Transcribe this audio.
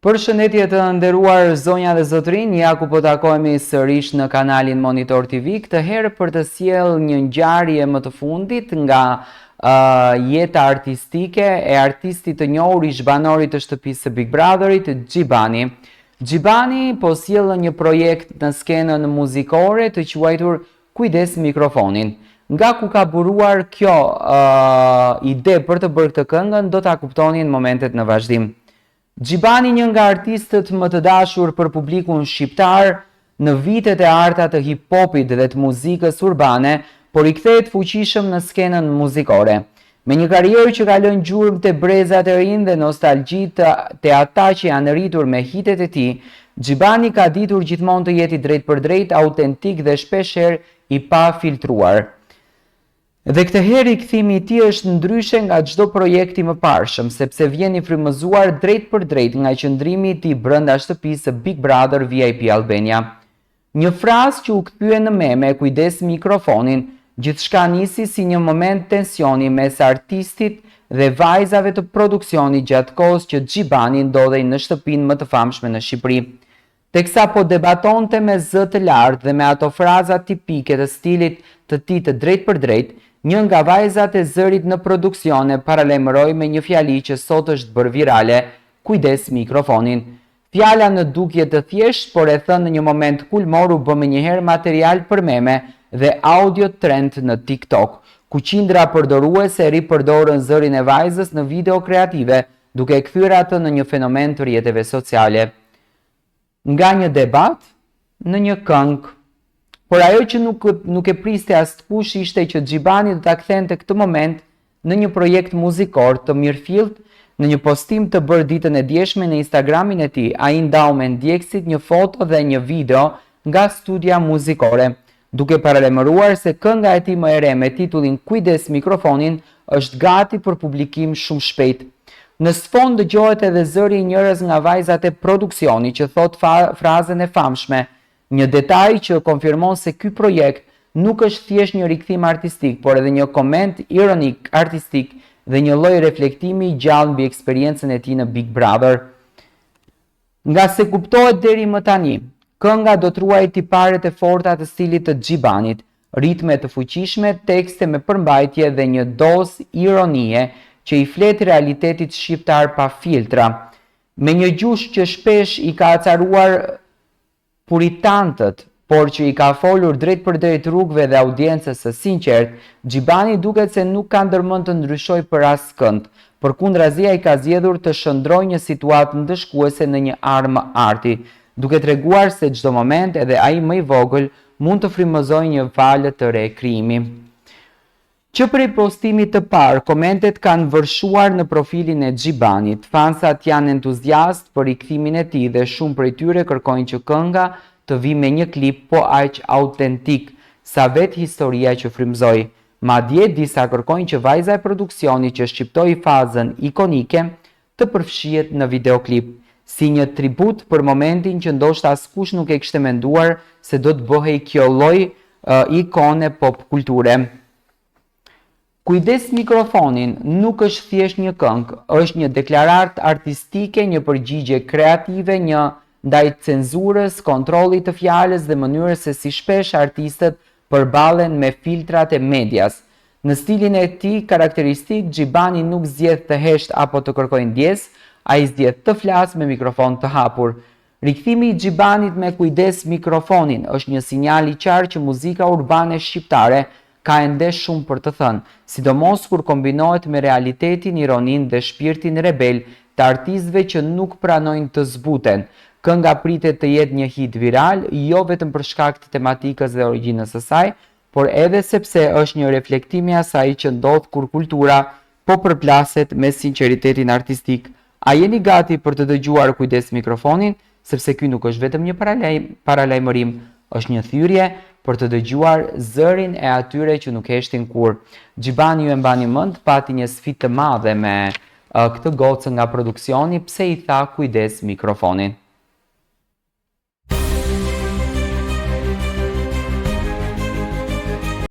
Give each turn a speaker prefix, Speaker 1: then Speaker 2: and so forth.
Speaker 1: Përshëndetje të nderuar zonja dhe zotrin, ja ku po takohemi sërish në kanalin Monitor TV, këtë herë për të sjell një ngjarje më të fundit nga jeta artistike e artistit të njohur ish banorit të shtëpisë së Big Brotherit, Xhibani. Xhibani po sjell një projekt në skenën muzikore të quajtur Kujdes mikrofonin. Nga ku ka buruar kjo ide për të bërë këtë këngën, do ta kuptoni në momentet në vazhdim. Xhibani, një nga artistët më të dashur për publikun shqiptar në vitet e arta të hip-hopit dhe të muzikës urbane, por i kthehet fuqishëm në skenën muzikore. Me një karrierë që ka lënë gjurmë te brezat e rinj dhe nostalgji te ata që janë rritur me hitet e tij, Xhibani ka ditur gjithmonë të jetë i drejtpërdrejt, autentik dhe shpeshherë i pafiltruar. Dhe këtë herë i kthimi i tij është ndryshe nga çdo projekti më parshëm, sepse vjen i frymëzuar drejt për drejt nga qëndrimi i tij brenda shtëpisë së Big Brother VIP Albania. Një frazë që u kthye në meme, kujdes mikrofonin, gjithçka nisi si një moment tensioni mes artistit dhe vajzave të produksionit gjatë kohës që Xhibani ndodhej në shtëpinë më të famshme në Shqipëri. Teksa po debatonte me zë të lartë dhe me ato fraza tipike të stilit të tij të drejt për drejt, një nga vajzat e zërit në produksione paralajmëroi me një fjali që sot është bërë virale, kujdes mikrofonin. Fjala në dukje të thjeshtë, por e thënë në një moment kulmor u bë menjëherë material për meme dhe audio trend në TikTok, ku qindra përdoruese ripërdorën zërin e vajzës në video kreative, duke kthyer atë në një fenomen të rrjeteve sociale. Nga një debat në një këngë. Por ajo që nuk e priste askush ishte që Xhibani do ta kthente këtë moment në një projekt muzikor të mirëfillt. Në një postim të bërë ditën e djeshme në Instagramin e tij, ai ndau me ndjekësit një foto dhe një video nga studia muzikore, duke paralajmëruar se kënga e tij më e re me titullin Kujdes mikrofonin është gati për publikim shumë shpejt. Në sfond dëgohet edhe zëri i njërës nga vajzat e produksionit që thot frazën e famshme, një detaj që konfirmon se ky projekt nuk është thjesht një rikthim artistik, por edhe një koment ironik artistik dhe një lloj reflektimi i gjallë mbi eksperiencën e tij në Big Brother. Nga se kuptohet deri më tani, kënga do të ruajë tiparet e forta të stilit të Xhibanit, ritme të fuqishme, tekste me përmbajtje dhe një dozë ironie që i flet realitetit shqiptar pa filtra. Me një gjuhë që shpesh i ka acaruar puritantët, por që i ka folur drejt për drejt rrugëve dhe audiencës së sinqert, Xhibani duket se nuk ka ndërmend të ndryshojë për askënd. Përkundrazi ai ka zgjedhur të shndrojë një situatë ndëshkuese në një armë arti, duke treguar se çdo moment, edhe ai më i vogël, mund të frymëzojë një valë të re krijimi. Që prej postimit të parë, komentet kanë vërshuar në profilin e Xhibanit. Fansat janë entuziast për rikthimin e tij dhe shumë prej tyre kërkojnë që kënga të vijë me një klip po aq autentik sa vetë historia që frymëzoi. Madje disa kërkojnë që vajza e produksionit që shqiptoi fazën ikonike të përfshihet në videoklip, si një tribut për momentin që ndoshta askush nuk e kishte menduar se do të bëhej kjo lloj ikone pop kulture. Kujdes mikrofonin nuk është thjesht një këngë, është një deklaratë artistike, një përgjigje kreative, një ndaj cenzurës, kontrollit të fjalës dhe mënyrës se si shpesh artistët përballen me filtrat e medias. Në stilin e tij karakteristik, Xhibani nuk zgjedh të hesht apo të kërkojë ndjes, ai zgjedh të flasë me mikrofon të hapur. Rikthimi i Xhibanit me Kujdes mikrofonin është një sinjal i qartë që muzika urbane shqiptare ka ende shumë për të thënë, sidomos kur kombinohet me realitetin, ironinë dhe shpirtin rebel të artistëve që nuk pranojnë të zbuten. Kënga pritet të jetë një hit viral, jo vetëm për shkak të tematikës dhe origjinës së saj, por edhe sepse është një reflektim i asaj që ndodh kur kultura po përplaset me sinqeritetin artistik. A jeni gati për të dëgjuar Kujdes mikrofonin, sepse ky nuk është vetëm një paralajmërim, është një thyrje për të dëgjuar zërin e atyre që nuk heshtin kur. Xhibani, ju e mbani mend, pati një sfidë të madhe me këtë gocë nga produksioni, pse i tha Kujdes mikrofonin.